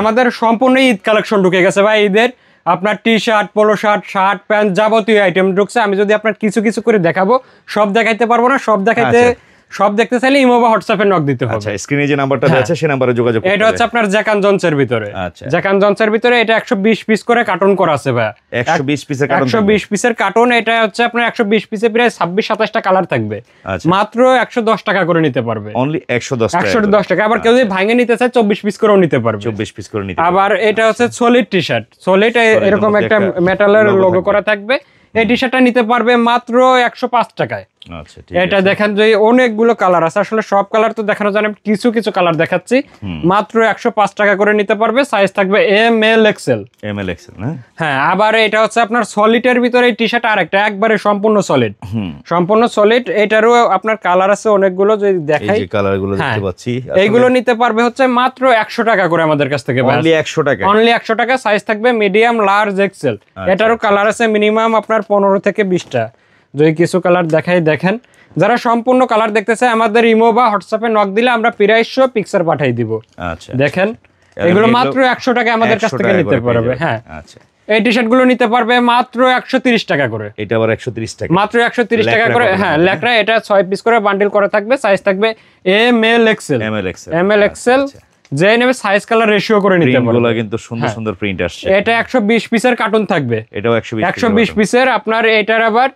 আমাদের সম্পূর্ণ ঈদ কালেকশন ঢুকে গেছে ভাই। ঈদের আপনার T shirt, polo shirt, shirt, pant যাবতীয় আইটেম ঢুকছে। আমি যদি আপনার কিছু কিছু করে দেখাবো, সব দেখাইতে পারবো না। সব দেখতে চাইলে ইমো বা হোয়াটসঅ্যাপে নক দিতে হবে। আচ্ছা, স্ক্রিনে যে নাম্বারটা দেওয়া আছে সেই নম্বরে যোগাযোগ করতে হবে। এটা হচ্ছে আপনার জ্যাকান জন্সের ভিতরে। আচ্ছা, জ্যাকান জন্সের ভিতরে এটা 120 পিস করে কার্টন করা আছে ভাই। 120 পিসের কার্টন, 120 পিসের কার্টন। এটা হচ্ছে আপনার 120 পিসে প্রায় 26-27টা কালার থাকবে। মাত্র 110 টাকা করে নিতে পারবে। অনলি 110 টাকা। 110 টাকা। আবার কেউ যদি ভাঙে নিতে চায় 24 পিস করেও নিতে পারবে। 24 পিস করে নিতে। আবার এটা হচ্ছে সলিড টি-শার্ট। সলিড এরকম একটা মেটালের লোগো করা থাকবে। এই টি-শার্টটা নিতে পারবে মাত্র 105 টাকায়। আচ্ছা, ঠিক এটা দেখেন যে অনেকগুলো কালার আছে। আসলে সব কালার তো দেখানো যায় না, কিছু কিছু কালার দেখাচ্ছি। মাত্র 105 টাকা করে নিতে পারবে। সাইজ থাকবে এম এল এক্সেল। না? হ্যাঁ, আবার এটা হচ্ছে আপনার সলিডের ভিতরে এই টি-শার্ট আরেকটা একবারে সম্পূর্ণ সলিড। সম্পূর্ণ সলিড। এটারও আপনার কালার আছে অনেকগুলো, যদি দেখাই এই যে কালারগুলো দেখতে পাচ্ছি। এইগুলো নিতে পারবে হচ্ছে মাত্র 100 টাকা করে আমাদের কাছ থেকে। অনলি 100 টাকা। অনলি 100 টাকা। সাইজ থাকবে মিডিয়াম, লার্জ, এক্সেল। এটারও কালার আছে মিনিমাম আপনার 15 থেকে 20টা। যদি কিছু কালার দেখাই, দেখেন। যারা সম্পূর্ণ কালার দেখতে চায় আমাদের ইমো বা হোয়াটসঅ্যাপে নক দিলে আমরা প্রাইসও পিকচার পাঠিয়ে দিব। আচ্ছা, দেখেন এগুলো মাত্র 100 টাকা আমাদের কাছ থেকে নিতে পারবে। হ্যাঁ, আচ্ছা। এই টি-শার্ট গুলো নিতে পারবে মাত্র 130 টাকা করে। এটা আবার 130 টাকা। মাত্র 130 টাকা করে। হ্যাঁ, লেকরা। এটা 6 পিস করে বান্ডিল করা থাকবে। সাইজ থাকবে M L XL. M L XL. যে নেবে সাইজ কালার রেশিও করে নিতে পারবে। এগুলো কিন্তু সুন্দর সুন্দর প্রিন্ট আসছে। এটা 120 পিসের কার্টন থাকবে। এটাও 120 পিসের। আপনার এটার আবার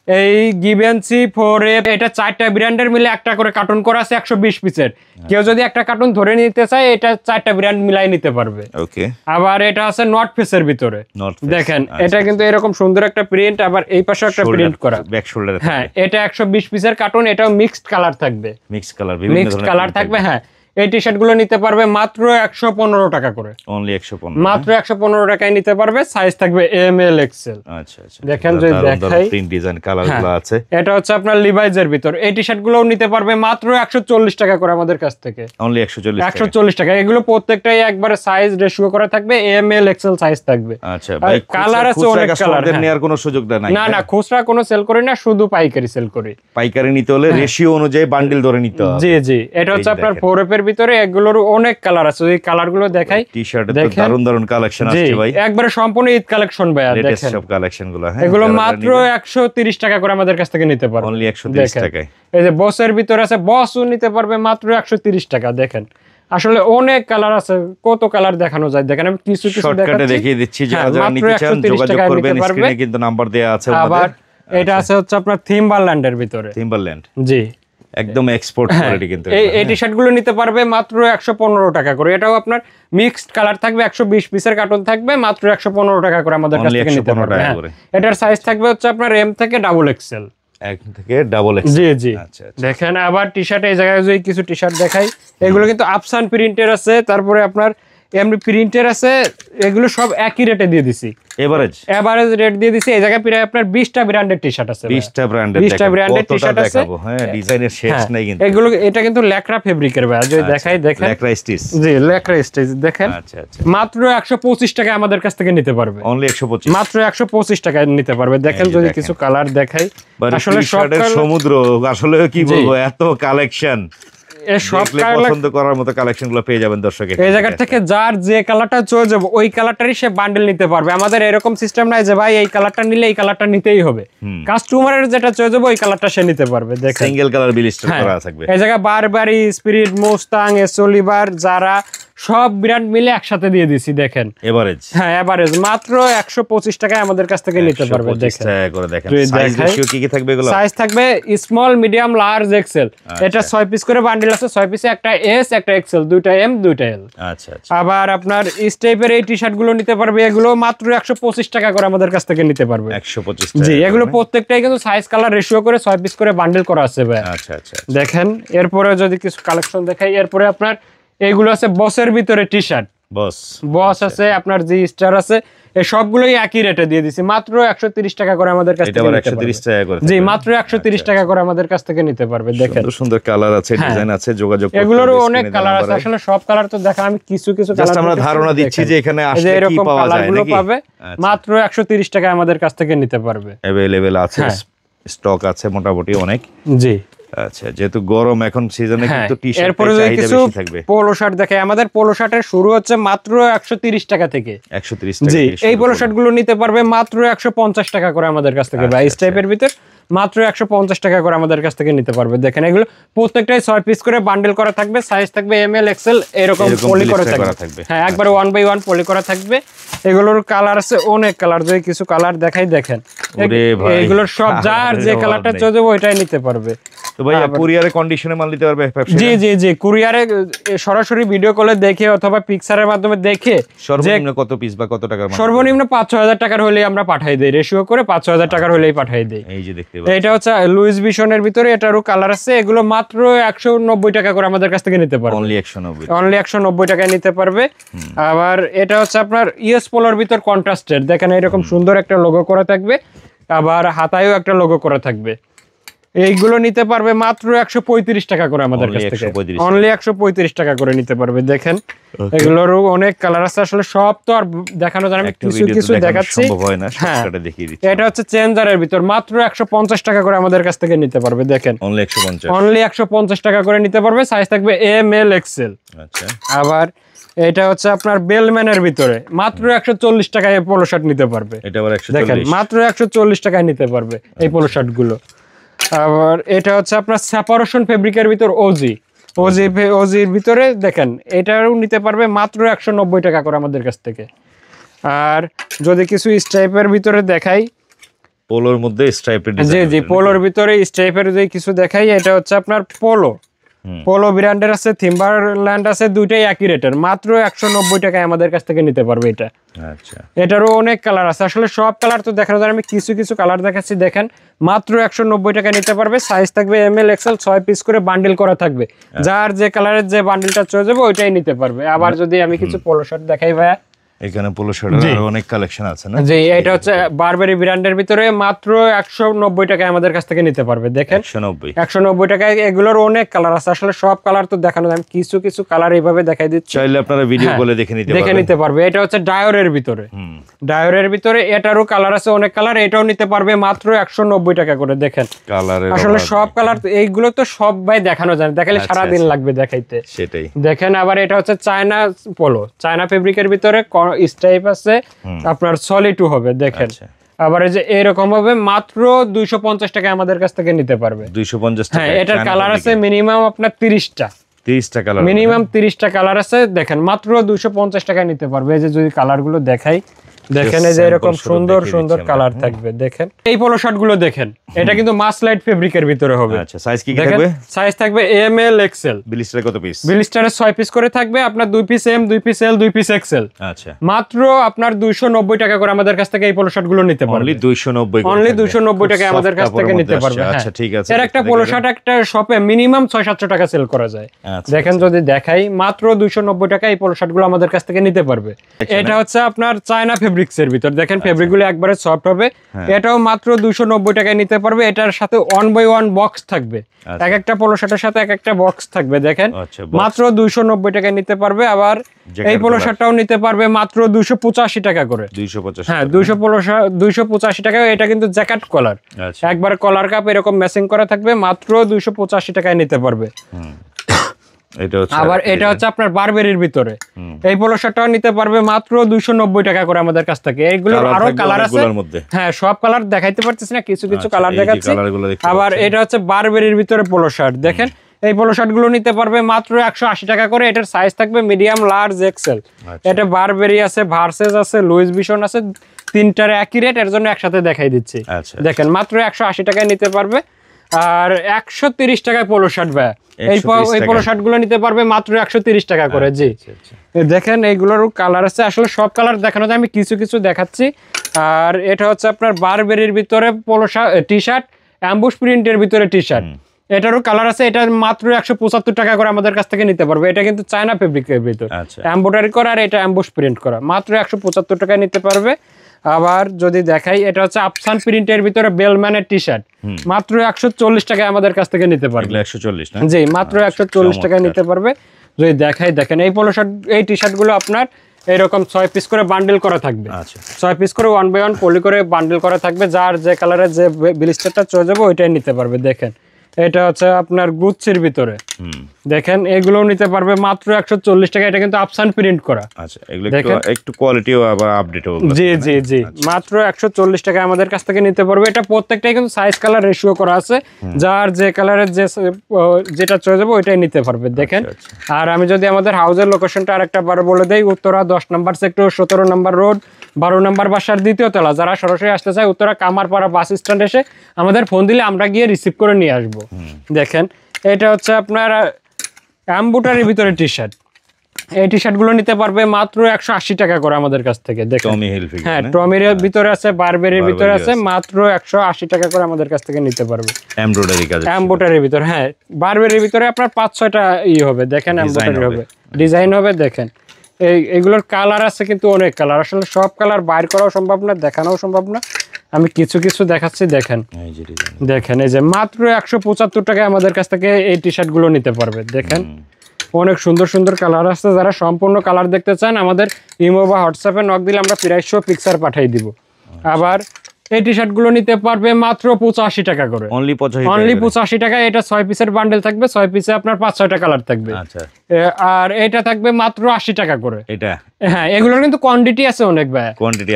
এই গিভেন্সি 4A এটা 4টা ব্র্যান্ডের মিলে একটা করে কার্টন করা আছে 120 পিসের। কেউ যদি একটা কার্টন ধরে নিতে চায় এটা 4টা ব্র্যান্ড মিলাই নিতে পারবে। ওকে। আবার এটা আছে নট ফেসের ভিতরে। দেখেন এটা কিন্তু এরকম সুন্দর একটা প্রিন্ট। আবার এই পাশে একটা প্রিন্ট করা ব্যাক শোল্ডারে। হ্যাঁ, এটা 120 পিসের কার্টন। এটাও মিক্সড কালার থাকবে। মিক্সড কালার থাকবে। হ্যাঁ, এই টি-শার্ট গুলো নিতে পারবে মাত্র 115 টাকা করে। অনলি 115। মাত্র 115 টাকায় নিতে পারবে। সাইজ থাকবে এম এল এক্সেল। আচ্ছা আচ্ছা। দেখেন যদি দেখাই, প্রিন্ট ডিজাইন কালারগুলো আছে। এটা হচ্ছে আপনার লিভাইজের ভিতর। এই টি-শার্ট গুলোও নিতে পারবে মাত্র 140 টাকা করে আমাদের কাছ থেকে। অনলি 140 টাকা। এগুলো প্রত্যেকটাই একবারে সাইজ রেশিও করা থাকবে। এম এল এক্সেল সাইজ থাকবে। আচ্ছা ভাই, কালার আছে অনেক কালার। নেয়ার কোনো সুযোগ নাই? না, খুচরা কোনো সেল করি না, শুধু পাইকারি সেল করি। পাইকারি নিতে হলে রেশিও অনুযায়ী বান্ডিল ধরে নিতে হবে। জি জি। এটা হচ্ছে আপনার 4F এর ভিতরে। এগুলোর অনেক কালার আছে। এই কালারগুলো দেখাই। টি-শার্টের তো দারুণ দারুণ কালেকশন আছে ভাই। একবারে সম্পূর্ণ ঈদ কালেকশন ভাই। দেখেন সব কালেকশনগুলো। হ্যাঁ, এগুলো মাত্র 130 টাকা করে আমাদের কাছ থেকে নিতে পারবে। অনলি 130 টাকায়। এই যে বসের ভিতরে আছে, বসও নিতে পারবে মাত্র 130 টাকা। দেখেন আসলে অনেক কালার আছে, কত কালার দেখানো যায়। দেখেন আমি কিছু কিছু শর্টকাটে দেখিয়ে দিচ্ছি। যারা নিতে চান যোগাযোগ করবেন, স্ক্রিনে কিন্তু নাম্বার দেয়া আছে। আবার এটা আছে হচ্ছে আপনার থিম্বারল্যান্ডের ভিতরে। থিম্বারল্যান্ড। জি, একদম এক্সপোর্ট কোয়ালিটি কিন্তু। এই টি-শার্ট গুলো নিতে পারবে মাত্র 115 টাকা করে। এটাও আপনার মিক্সড কালার থাকবে। 120 পিসের কার্টন থাকবে। মাত্র 115 টাকা করে আমাদের কাছ থেকে নিতে পারবে। এটার সাইজ থাকবে হচ্ছে আপনার এম থেকে ডাবল এক্সেল। জি জি। দেখেন আবার টি-শার্ট, এই জায়গায় যদি কিছু টি-শার্ট দেখাই, এগুলো কিন্তু আফসান প্রিন্টের আছে। তারপরে আপনার এমনি প্রিন্টের আছে। এগুলো সব একই রেটে দিয়ে দিছি। এভারেজ রেট দিয়ে দিছি। এই জায়গায় প্রায় আপনার 20টা ব্র্যান্ডের টি-শার্ট আছে। 20টা ব্র্যান্ডের টি-শার্ট আছে। হ্যাঁ, ডিজাইনের শেষ নাই কিন্তু। এগুলো এটা কিন্তু লেকরা ফেব্রিকের ভাই। যদি দেখাই, দেখেন লেকরা স্টিচ। জি, লেকরা স্টিচ। দেখেন আচ্ছা আচ্ছা। মাত্র 125 টাকা আমাদের কাছ থেকে নিতে পারবে। অনলি 125। মাত্র 125 টাকায় নিতে পারবে। দেখেন যদি কিছু কালার দেখাই, আসলে সব সমুদ্র। আসলে কি বলবো, এত কালেকশন। সব পছন্দ করার মতো কালেকশনগুলো পেয়ে যাবেন দর্শক। এই জায়গা থেকে যার যে কালারটা চলে যাবে ওই কালারটারই সে বান্ডেল নিতে পারবে। আমাদের এরকম সিস্টেম নাই যে ভাই এই কালারটা নিলে এই কালারটা নিতেই হবে। কাস্টমারের যেটা চলে যাবে ওই কালারটা সে নিতে পারবে। দেখেন সিঙ্গেল কালার ব্লিস্টার করা থাকবে। এই জায়গা বারবারি, স্পিরিট, মুস্তাং, এসোলিভার, যারা সব ব্র্যান্ড মিলে একসাথে দিয়ে দিছি। দেখেন এভারেজ। হ্যাঁ, এভারেজ মাত্র 125 টাকায় আমাদের কাছ থেকে নিতে পারবে। দেখেন সাইজ রেশিও কি কি থাকবে এগুলো? সাইজ থাকবে স্মল, মিডিয়াম, লার্জ, এক্সেল। এটা 6 পিস করে বান্ডেল আছে। 6 পিসে একটা এস, একটা এক্সেল, দুইটা এম, দুইটা এল। আচ্ছা আচ্ছা। আবার আপনার স্টেপের এই টি-শার্ট গুলো নিতে পারবে। এগুলো মাত্র 125 টাকা করে আমাদের কাছ থেকে নিতে পারবে। 125 টাকা। জি, এগুলো প্রত্যেকটাই কিন্তু সাইজ কালার রেশিও করে 6 পিস করে বান্ডেল করা আছে ভাই। আচ্ছা আচ্ছা। দেখেন এরপরে যদি কিছু কালেকশন দেখাই, এরপরে আপনার এইগুলো আছে বসের ভিতরে টি-শার্ট। বস আছে, আপনার জি স্টার আছে। এই সবগুলোই একই রেটে দিয়ে দিছি। মাত্র 130 টাকা করে আমাদের কাছ থেকে নিতে পারবে। জি, মাত্র 130 টাকা করে আমাদের কাছ থেকে নিতে পারবে। দেখেন সুন্দর সুন্দর কালার আছে, ডিজাইন আছে, যোগাযোগ করতে। এগুলোরও অনেক কালার আছে। আসলে সব কালার তো দেখা আমি কিছু কিছু কালার আমরা ধারণা দিচ্ছি যে এখানে আসলে কি পাওয়া যায় নাকি। পাবে মাত্র 130 টাকা আমাদের কাছ থেকে নিতে পারবে। अवेलेबल আছে, স্টক আছে মোটামুটি অনেক। জি, আচ্ছা, যেহেতু গরম এখন সিজনে কিন্তু টি-শার্ট এরপরে কিছু পোলো শার্ট দেখে, আমাদের পোলো শার্টের শুরু হচ্ছে মাত্র 130 টাকা থেকে। 130 টাকা। জি, এই পোলো শার্ট গুলো নিতে পারবে মাত্র 150 টাকা করে আমাদের কাছ থেকে ভাই। এই টাইপের ভিতর মাত্র 150 টাকা করে আমাদের কাছ থেকে নিতে পারবে। দেখেন এগুলো প্রত্যেকটাই 6 পিস করে বান্ডেল করা থাকবে, সাইজ থাকবে এম এল এক্সেল এরকম পলি করা থাকবে। হ্যাঁ, একবারে 1 বাই 1 পলি করা থাকবে। এগুলোর কালার আছে অনেক কালার, যদি কিছু কালার দেখাই দেখেন, এগুলোর সব যার যে কালারটা চাইবে ওইটাই নিতে পারবে। তো ভাই কুরিয়ারে কন্ডিশনে মাল দিতে পারবে? জি জি জি, কুরিয়ারে সরাসরি ভিডিও কলে দেখে অথবা পিকচারের মাধ্যমে দেখে সর্বনিম্ন কত পিস বা কত টাকার মাল? সর্বনিম্ন 5-6 টাকার হলেই আমরা পাঠাই দেই, রেশিও করে 5-6 টাকার হলেই পাঠাই দেই। এই যে দেখতে এটা হচ্ছে লুইস ভিশনের ভিতরে, এটারও কালার আছে। এগুলো মাত্র 190 টাকা করে আমাদের কাছ থেকে নিতে পারবে। অনলি 190, অনলি 190 টাকায় নিতে পারবে। আবার এটা হচ্ছে আপনার ইউএস পোলোর ভিতর কন্ট্রাস্টেড, দেখেন এরকম সুন্দর একটা লোগো করা থাকবে, আবার হাতায়ও একটা লোগো করা থাকবে। এইগুলো নিতে পারবে মাত্র 135 টাকা করে আমাদের কাছ থেকে। অনলি 135 টাকা করে নিতে পারবে। দেখেন এগুলোরও অনেক কালার আছে, আসলে সব তো আর দেখানো যায় না, কিছু কিছু দেখাচ্ছি। এটা হচ্ছে চেঞ্জারের ভিতর, মাত্র 150 টাকা করে আমাদের কাছ থেকে নিতে পারবে। দেখেন অনলি 150 টাকা করে নিতে পারবে, সাইজ থাকবে এম এল এক্সেল। আচ্ছা, আবার এটা হচ্ছে আপনার বেলম্যানের ভিতরে মাত্র 140 টাকায় পোলো শার্ট নিতে পারবে। দেখেন মাত্র 140 টাকায় নিতে পারবে এই পোলো শার্ট গুলো। আবার এটা হচ্ছে আপনার সেপারেশন ফেব্রিকের ভিতর ওজির ভিতরে দেখেন, এটাও নিতে পারবে মাত্র 190 টাকা করে আমাদের কাছ থেকে। আর যদি কিছু স্ট্রাইপের ভিতরে দেখাই, পোলোর মধ্যে স্ট্রাইপের, জি জি, পোলোর ভিতরে স্ট্রাইপের যদি কিছু দেখাই, এটা হচ্ছে আপনার পোলো ব্র্যান্ডের আছে, থিম্বারল্যান্ড আছে, দুইটাই একই রেটের, মাত্র 190 টাকায় আমাদের কাছ থেকে নিতে পারবে এটা। আচ্ছা, এটারও অনেক কালার আছে, আসলে সব কালার তো দেখানো যায়, আমি কিছু কিছু কালার দেখাচ্ছি। দেখেন মাত্র 190 টাকায় নিতে পারবে, সাইজ থাকবে এম এল এক্সেল, 6 পিস করে বান্ডেল করা থাকবে। যার যে কালারের যে বান্ডেলটা চলে যাবে ওইটাই নিতে পারবে। আবার যদি আমি কিছু পোলো শার্ট দেখাই ভাইয়া, এখানে পোলো শার্টের অনেক কালেকশন আছে না? জি, এটা হচ্ছে বারবেরি ব্র্যান্ডের ভিতরে, মাত্র 190 টাকায় আমাদের কাছ থেকে নিতে পারবে। দেখেন 190 টাকায়। এগুলোর অনেক কালার আছে, আসলে সব কালার তো দেখানো যায়, কিছু কিছু কালার এইভাবে দেখাই দিচ্ছি, চাইলে আপনারা ভিডিও কলে দেখে নিতে পারবে। এটা হচ্ছে ডায়োরের ভিতরে, এটারও কালার আছে অনেক কালার, এটাও নিতে পারবে মাত্র 190 টাকা করে। দেখেন আসলে সব কালার, এইগুলো তো সব ভাই দেখানো যায়, দেখালে সারাদিন লাগবে দেখাইতে, সেটাই। দেখেন আবার এটা হচ্ছে চায়না পোলো, চায়না ফেব্রিকের ভিতরে স্ট্রাইপ আছে, আপনার সলিড হবে। দেখেন আবার এই যে এরকম হবে, মাত্র 250 টাকা আমাদের কাছ থেকে নিতে পারবে। 250 টাকা। হ্যাঁ, এটার কালার আছে মিনিমাম আপনার 30টা কালার, মিনিমাম 30টা কালার আছে। দেখেন মাত্র 250 টাকায় নিতে পারবে। এই যে যদি কালারগুলো দেখাই, দেখেন এই যে এরকম সুন্দর সুন্দর কালার থাকবে। দেখেন এই পোলো শার্ট গুলো দেখেন, এটা কিন্তু মাসলাইট ফেব্রিকের ভিতরে হবে। আচ্ছা, সাইজ কি থাকবে? সাইজ থাকবে এম এল এক্সেল। ব্লিস্টারে কত পিস? ব্লিস্টারে 6 পিস করে থাকবে, আপনার 2 পিস এম, 2 পিস এল, 2 পিস এক্সেল। আচ্ছা, মাত্র আপনার 290 টাকা করে আমাদের কাছ থেকে এই পোলো শার্ট গুলো নিতে পারবে। অনলি 290 টাকা আমাদের কাছ থেকে নিতে পারবে। আচ্ছা, ঠিক আছে। এর একটা পোলো শার্ট একটা শপে মিনিমাম 600-700 টাকা সেল করা যায়। দেখেন যদি দেখাই, মাত্র 290 টাকা এই পোলো শার্ট গুলো আমাদের কাছ থেকে নিতে পারবে। এটা হচ্ছে আপনার চায়না ফেব্রিক্স এর ভিতর, দেখেন ফেব্রিক গুলো একবারে সফট হবে। এটাও মাত্র 290 টাকায় নিতে পারবে। এটার সাথে 1 বাই 1 বক্স থাকবে, এক একটা পোলো শার্টের সাথে এক একটা বক্স থাকবে। দেখেন মাত্র 290 টাকায় নিতে পারবে। আবার এই পোলো শার্টটাও নিতে পারবে মাত্র 285 টাকা করে। 285, হ্যাঁ 285 টাকা। এটা কিন্তু জ্যাকেট কলার, একবার কলার কাপ এরকম ম্যাচিং করা থাকবে, মাত্র 285 টাকায় নিতে পারবে। আবার এটা হচ্ছে আপনার বারবেরির ভিতরে, এই পোলো শার্টটাও নিতে পারবে মাত্র 290 টাকা করে আমাদের কাছ থেকে। এইগুলোর আরো কালার আছে, হ্যাঁ সব কালার দেখাইতে পারতেছি না, কিছু কিছু কালার দেখাচ্ছি। আবার এটা হচ্ছে বারবেরির ভিতরে পোলো শার্ট, দেখেন এই পোলো শার্ট গুলো নিতে পারবে মাত্র 180 টাকা করে। এটার সাইজ থাকবে মিডিয়াম, লার্জ, এক্সেল। এটা বারবেরি আছে, ভার্সেস আছে, লুইস ভিশন আছে, তিনটার একই রেট, এর জন্য একসাথে দেখাই দিচ্ছি। দেখেন মাত্র 180 টাকায় নিতে পারবে। আর 130 টাকায় পোলো শার্ট ভাই, এই পোলো শার্ট গুলো নিতে পারবে মাত্র 130 টাকা করে। জি, দেখেন এইগুলোর কালার আছে, আসলে সব কালার দেখানো যায়, আমি কিছু কিছু দেখাচ্ছি। আর এটা হচ্ছে আপনার বারবেরির ভিতরে পোলো টি শার্ট, অ্যাম্বুশ প্রিন্টের ভিতরে টি শার্ট, এটারও কালার আছে। এটা মাত্র 175 টাকা করে আমাদের কাছ থেকে নিতে পারবে। এটা কিন্তু চায়না ফেব্রিকের ভিতর, এমব্রয়ডারি করা, আর এটা অ্যাম্বুশ প্রিন্ট করা, মাত্র 175 টাকায় নিতে পারবে। আবার যদি দেখাই, এটা হচ্ছে আফসান প্রিন্টের ভিতরে বেলম্যানের টি শার্ট, মাত্র 140 টাকায় আমাদের কাছ থেকে নিতে পারবে। 140 না? জি, মাত্র 140 টাকায় নিতে পারবে। যদি দেখাই, দেখেন এই পোলো শার্ট, এই টি শার্ট গুলো আপনার এরকম 6 পিস করে বান্ডেল করা থাকবে। 6 পিস করে 1 বাই 1 পলি করে বান্ডেল করা থাকবে, যার যে কালারের যে ব্লিস্টারটা চলে যাবে ওইটাই নিতে পারবে। দেখেন এটা হচ্ছে আপনার গুচ্ছির ভিতরে, দেখেন এগুলো নিতে পারবে মাত্র 140 টাকা। এটা কিন্তু আফসান প্রিন্ট করা। আচ্ছা, এগুলো একটু কোয়ালিটিও আবার আপডেট হবে। জি জি জি, মাত্র 140 টাকা আমাদের কাছ থেকে নিতে পারবে। এটা প্রত্যেকটাই কিন্তু সাইজ কালার রেশিও করা আছে, যার যে কালারের যেটা চলে যাবে ওইটাই নিতে পারবে। দেখেন, আর আমি যদি আমাদের হাউসের লোকেশনটা আরেকটা বার বলে দেই, উত্তরা 10 নম্বর সেক্টর, 17 নম্বর রোড, 12 নম্বর বাসার 2য় তলা। যারা সরাসরি আসতে চায় উত্তরা কামারপাড়া বাস স্ট্যান্ড এসে আমাদের ফোন দিলে আমরা গিয়ে রিসিভ করে নিয়ে আসবো। দেখেন, এটা হচ্ছে আপনার এমব্রয়ডারির ভিতরে টি শার্ট। এই টি শার্ট গুলো নিতে পারবে মাত্র 180 টাকা করে আমাদের কাছ থেকে। দেখেন, হ্যাঁ, টমির ভিতরে আছে, বারবেরির ভিতরে আছে, মাত্র 180 টাকা করে আমাদের কাছ থেকে নিতে পারবে। এমব্রয়ডারির ভিতরে, হ্যাঁ, বারবেরির ভিতরে আপনার 5-6টা হবে। দেখেন, এমব্রয়ডারি হবে, ডিজাইন হবে। দেখেন, এইগুলোর কালার আছে কিন্তু অনেক কালার। আসলে সব কালার বাইর করাও সম্ভব না, দেখানোও সম্ভব না। আমি কিছু কিছু দেখাচ্ছি। দেখেন, দেখেন এই যে মাত্র 175 টাকায় আমাদের কাছ থেকে এই টি শার্ট গুলো নিতে পারবে। দেখেন, অনেক সুন্দর সুন্দর কালার আছে। যারা সম্পূর্ণ কালার দেখতে চান আমাদের ইমো বা হোয়াটসঅ্যাপে নক দিলে আমরা প্রাইস সহ পিকচার পাঠিয়ে দিব। আবার এই টি শার্ট গুলো নিতে পারবে মাত্র 85 টাকা করে, অনলি 85 টাকা। এটা 6 পিসের বান্ডেল থাকবে, 6 পিসে আপনার 5-6টা কালার থাকবে। আর এটা থাকবে মাত্র 80 টাকা করে। এটা, হ্যাঁ, এগুলোর কিন্তু কোয়ান্টিটি আছে অনেক ভাই,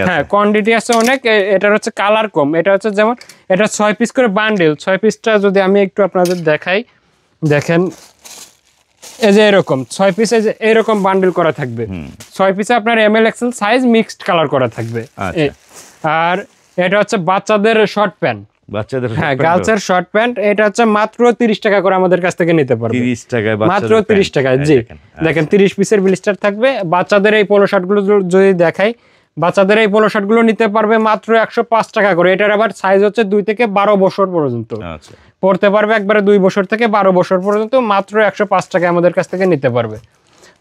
হ্যাঁ, কোয়ান্টিটি আছে অনেক। এটার হচ্ছে কালার কম। এটা হচ্ছে যেমন এটা 6 পিস করে বান্ডেল। 6 পিসটা যদি আমি একটু আপনাদের দেখাই, দেখেন এই যে এরকম 6 পিসে এরকম বান্ডেল করা থাকবে। 6 পিসে আপনার ML XL size mixed colour করা থাকবে। আর এটা হচ্ছে বাচ্চাদের শর্ট প্যান্ট, হ্যাঁ, গার্লসের শর্ট প্যান্ট। এটা হচ্ছে মাত্র 30 টাকা করে আমাদের কাছ থেকে নিতে পারবে। 30 টাকায়, মাত্র 30 টাকায়। জি, দেখেন 30 পিসের ব্লিস্টার থাকবে। বাচ্চাদের এই পোলো শার্ট গুলো যদি দেখাই, বাচ্চাদের এই পোলো শার্ট গুলো নিতে পারবে মাত্র 105 টাকা করে। এটার আবার সাইজ হচ্ছে 2 থেকে 12 বছর পর্যন্ত পড়তে পারবে, একবারে 2 বছর থেকে 12 বছর পর্যন্ত। মাত্র 105 টাকায় আমাদের কাছ থেকে নিতে পারবে।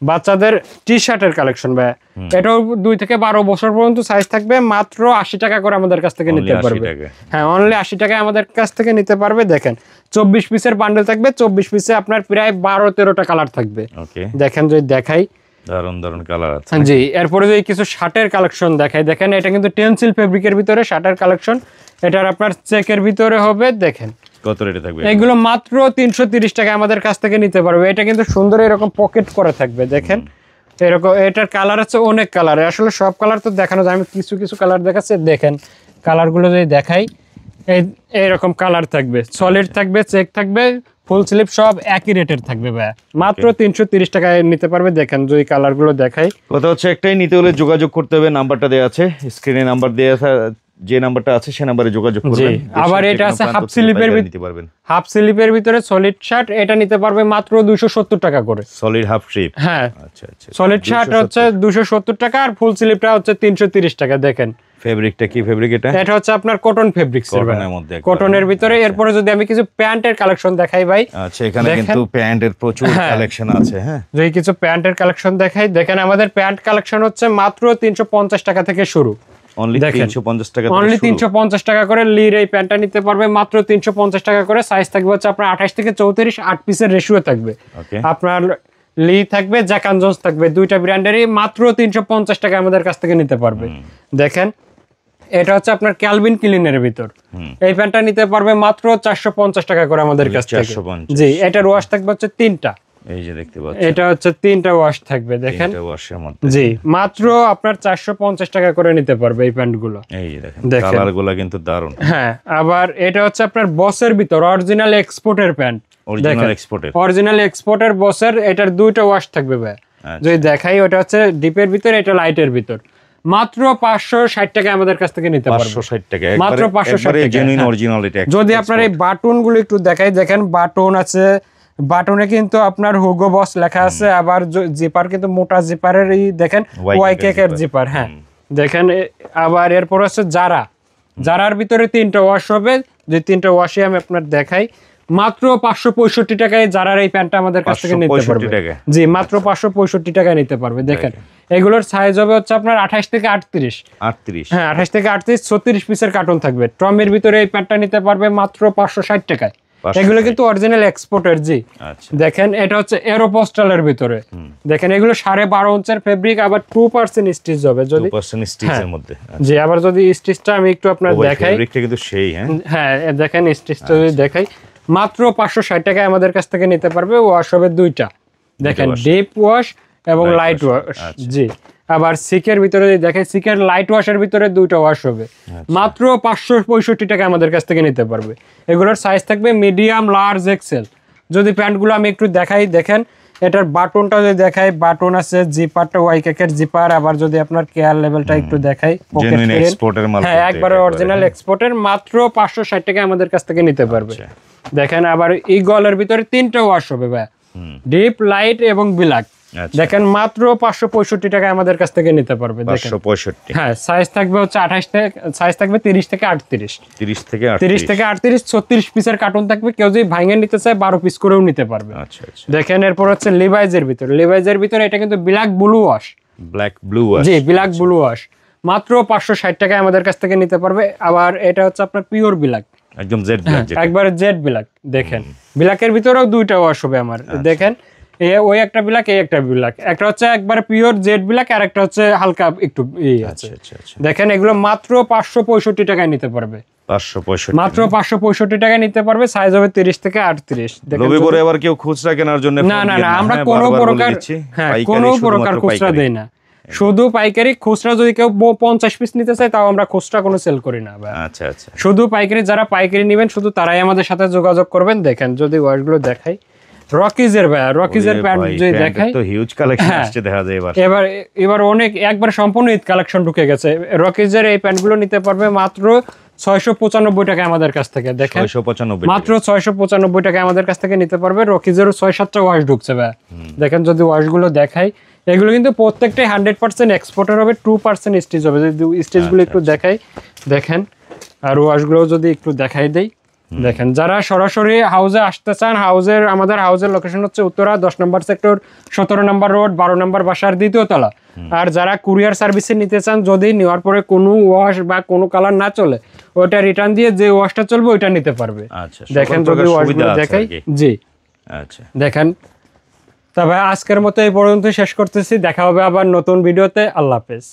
বাচ্চাদের টি শার্টের কালেকশন ভাই, এটাও 2 থেকে 12 বছর পর্যন্ত সাইজ থাকবে। মাত্র 80 টাকা করে আমাদের কাছ থেকে নিতে পারবে। হ্যাঁ, অনলি 80 টাকায় আমাদের কাছ থেকে নিতে পারবে। দেখেন, 24 পিসের বান্ডেল থাকবে। 24 পিসে আপনার প্রায় 12-13টা কালার থাকবে। দেখেন, যদি দেখাই, দারুন দারুন কালার আছে। জি, এরপরে যদি কিছু শার্টের কালেকশন দেখাই, দেখেন এটা কিন্তু টেনসিল ফেব্রিকের ভিতরে শার্টের কালেকশন। এটার আপনার চেকের ভিতরে হবে। দেখেন কত রেটে থাকবে এগুলো, মাত্র 330 টাকা আমাদের কাছ থেকে নিতে পারবে। এটা কিন্তু সুন্দর এরকম পকেট করে থাকবে। দেখেন, এরকম এটার কালার আছে অনেক কালার। আসলে সব কালার তো দেখানো যায়, আমি কিছু কিছু কালার দেখাচ্ছি। দেখেন, কালারগুলো যদি দেখাই, এইরকম কালার থাকবে, সলিড থাকবে, চেক থাকবে, ফুল স্লিভ, সব একই রেটের থাকবে ভাই। মাত্র 330 টাকায় নিতে পারবে। দেখেন, যদি কালারগুলো দেখাই, কথা হচ্ছে একটাই, নিতে হলে যোগাযোগ করতে হবে। নাম্বারটা দেওয়া আছে স্ক্রিনে, নাম্বার দেওয়া আছে, যে নাম্বারটা আছে সেই নাম্বারে যোগাযোগ করবেন। আবার এটা আছে হাফ স্লিপের নিতে পারবেন, হাফ স্লিপের ভিতরে সলিড শার্ট। এটা নিতে পারবে মাত্র 270 টাকা করে, সলিড হাফ স্লিপ। হ্যাঁ, আচ্ছা আচ্ছা, সলিড শার্ট হচ্ছে 270 টাকা, আর ফুল স্লিপটা হচ্ছে 330 টাকা। দেখেন, ফেব্রিকটা কি ফেব্রিক? এটা হচ্ছে আপনার কটন ফেব্রিক্স এর মধ্যে, কটনের ভিতরে। এরপরে যদি আমি কিছু প্যান্টের কালেকশন দেখাই ভাই, আচ্ছা, এখানে কিন্তু প্যান্টের প্রচুর কালেকশন আছে। হ্যাঁ, যদি কিছু প্যান্টের কালেকশন দেখাই, দেখেন আমাদের প্যান্ট কালেকশন হচ্ছে মাত্র 350 টাকা থেকে শুরু। অনলি 350 টাকা করে লির এই প্যান্টটা নিতে পারবে। মাত্র 350 টাকা করে। সাইজ থাকবে হচ্ছে আপনার 28 থেকে 34, 8 পিসের রেশিও থাকবে। আপনার লি থাকবে, জ্যাক এন্ড জোন্স থাকবে, দুইটা ব্র্যান্ডেরই। মাত্র 350 টাকা আমাদের কাছ থেকে নিতে পারবে। দেখেন, এটা হচ্ছে আপনার ক্যালভিন ক্লিনের ভিতর। এই প্যান্টটা নিতে পারবে মাত্র 450 টাকা করে আমাদের কাছ থেকে। জি, এটার ওয়াশ থাকবে হচ্ছে 3টা। এই যে দেখতে পাচ্ছেন, এটা হচ্ছে 3টা ওয়াশ থাকবে। দেখেন, 3টা ওয়াশের মধ্যে, জি, মাত্র আপনার 450 টাকা করে নিতে পারবে এই প্যান্টগুলো। এই যে দেখেন, কালারগুলো কিন্তু দারুণ। হ্যাঁ, আবার এটা হচ্ছে আপনার বসের ভিতর অরিজিনাল এক্সপোর্টের প্যান্ট, অরিজিনাল এক্সপোর্টের বসের। এটার 2টা ওয়াশ থাকবে ভাই। যদি দেখাই, ওটা হচ্ছে ডিপের ভিতর, এটা লাইটের ভিতর। মাত্র 560 টাকা আমাদের কাছ থেকে নিতে পারবে। 560 টাকা, মাত্র 560 টাকা, জেনুইন অরিজিনাল এটা। যদি আপনার এই বাটনগুলো একটু দেখাই, দেখেন বাটন আছে, বাটনে কিন্তু আপনার হুগো বস লেখা আছে। আবার জিপার কিন্তু মোটা জিপারের, দেখেন ওয়াইকেক এর জিপার। হ্যাঁ, দেখেন। আবার এরপর আছে জারার ভিতরে 3টা ওয়াশ হবে। যে 3টা ওয়াশে আমি আপনার দেখাই, মাত্র 565 টাকায় জারার এই প্যান্টটা আমাদের কাছ থেকে নিতে পারবে। জি, মাত্র 565 টাকায় নিতে পারবে। দেখেন, এগুলোর সাইজ হবে হচ্ছে আপনার 28 থেকে 38। হ্যাঁ, 28 থেকে 38, 36 পিসের কার্টন থাকবে। ট্রমের ভিতরে এই প্যান্টটা নিতে পারবে মাত্র 560 টাকায়। এগুলো কিন্তু অরিজিনাল এক্সপোর্টের। জি, দেখেন, এটা হচ্ছে এরোপোস্টালের ভিতরে। দেখেন, এগুলো 12.5 ইঞ্চের ফেব্রিক, আবার 2% স্টিচ হবে। যদি 2% স্টিচের মধ্যে, জি, আবার যদি স্টিচটা আমি একটু আপনার দেখাই, ফেব্রিকটা কিন্তু সেই। হ্যাঁ, দেখেন স্টিচটা যদি দেখাই, মাত্র 560 টাকায় আমাদের কাছ থেকে নিতে পারবে। ওয়াশ হবে দুইটা, দেখেন ডিপ ওয়াশ এবং লাইট ওয়াশ। জি, আবার সিকের ভিতরে দেখেন, সিকের লাইট ওয়াশের ভিতরে দুইটা ওয়াশ হবে, মাত্র 565 টাকা আমাদের কাছ থেকে নিতে পারবে। এগুলোর সাইজ থাকবে মিডিয়াম, লার্জ, এক্সেল। যদি প্যান্টগুলো আমি একটু দেখাই, দেখেন এটার বাটনটা যদি দেখাই, বাটন আছে, জিপারটা ওয়াইকেকের জিপার। আবার যদি আপনার কেয়ার লেভেলটা একটু দেখাই, পকেট এক্সপোর্টের মাল, হ্যাঁ একবারে অরিজিনাল এক্সপোর্টের, মাত্র 560 টাকা আমাদের কাছ থেকে নিতে পারবে। দেখেন আবার ঈগলের ভিতরে তিনটা ওয়াশ হবে ভাই, ডিপ, লাইট এবং ব্ল্যাক। দেখেন মাত্র 565 টাকা আমাদের কাছ থেকে নিতে পারবে। দেখেন 565, হ্যাঁ সাইজ থাকবে হচ্ছে 28 থেকে, সাইজ থাকবে 30 থেকে 38, 30 থেকে 38, 36 পিসের কার্টুন থাকবে। কেউ যদি ভাঙে নিতে চায় 12 পিস করেও নিতে পারবে। আচ্ছা আচ্ছা। দেখেন এরপর হচ্ছে লিভাইজের ভিতরে, লিভাইজের ভিতরে এটা কিন্তু black blue wash, black blue wash. জি, ব্ল্যাক ব্লু ওয়াশ, মাত্র 560 টাকায় আমাদের কাছ থেকে নিতে পারবে। আবার এটা হচ্ছে আপনার পিওর ব্ল্যাক, একদম জেড ব্ল্যাক, একবারে জেড ব্ল্যাক। দেখেন ব্ল্যাকের ভিতরেও দুইটা ওয়াশ হবে আমার। দেখেন ওই একটা ব্ল্যাক, এই একটা ব্ল্যাক, একটা হচ্ছে একবারে পিওর জেড ব্ল্যাক, আর একটা হচ্ছে হালকা একটু এই আছে। দেখেন এগুলো মাত্র 565 টাকায় নিতে পারবে, 565, মাত্র 565 টাকায় নিতে পারবে। সাইজ হবে 30 থেকে 38। লবি পরে আবার কেউ খুচরা কেনার জন্য না না না, আমরা কোনো প্রকার, হ্যাঁ কোনো প্রকার খুচরা দেই না, শুধু পাইকারি। খুচরা যদি কেউ 50 পিস নিতে চায় তাও আমরা খুচরা কোনো সেল করি না। আচ্ছা আচ্ছা, শুধু পাইকারি, যারা পাইকারি নেবেন শুধু তারাই আমাদের সাথে যোগাযোগ করবেন। দেখেন যদি ওয়াশগুলো দেখাই, রকিজের ভাই, রকিজের প্যান্ট যদি দেখাই, তো হিউজ কালেকশন আসছে দেখা যায় এবার অনেক, একবার সম্পূর্ণ ঈদ কালেকশন ঢুকে গেছে। রকিজের এই প্যান্টগুলো নিতে পারবে মাত্র 695 টাকায় আমাদের কাছ থেকে। দেখেন 695, মাত্র 695 টাকায় আমাদের কাছ থেকে নিতে পারবে। রকিজেরও 6-7টা ওয়াশ ঢুকছে ভাই। দেখেন যদি ওয়াশগুলো দেখাই, এগুলো কিন্তু প্রত্যেকটাই 100% এক্সপোর্টার হবে, 2% স্টিচ হবে। যদি স্টিচগুলো একটু দেখাই, দেখেন, আর ওয়াশগুলো যদি একটু দেখাই দেই, দেখেন যারা সরাসরি হাউজে আসতে চান, আমাদের হাউজের লোকেশন হচ্ছে উত্তরা 10 নম্বর সেক্টর, 17 নম্বর রোড, 12 নম্বর বাসার 2য় তলা। আর যারা কুরিয়ার সার্ভিসে নিতে চান, যদি নেওয়ার পরে কোনো ওয়াশ বা কোনো কালার না চলে, ওইটা রিটার্ন দিয়ে যে ওয়াশটা চলবে ওইটা নিতে পারবে। দেখেন যদি ওয়াশগুলো দেখাই, জি আচ্ছা দেখেন। তবে আজকের মতো এই পর্যন্ত শেষ করতেছি, দেখা হবে আবার নতুন ভিডিওতে। আল্লাহ হাফেজ।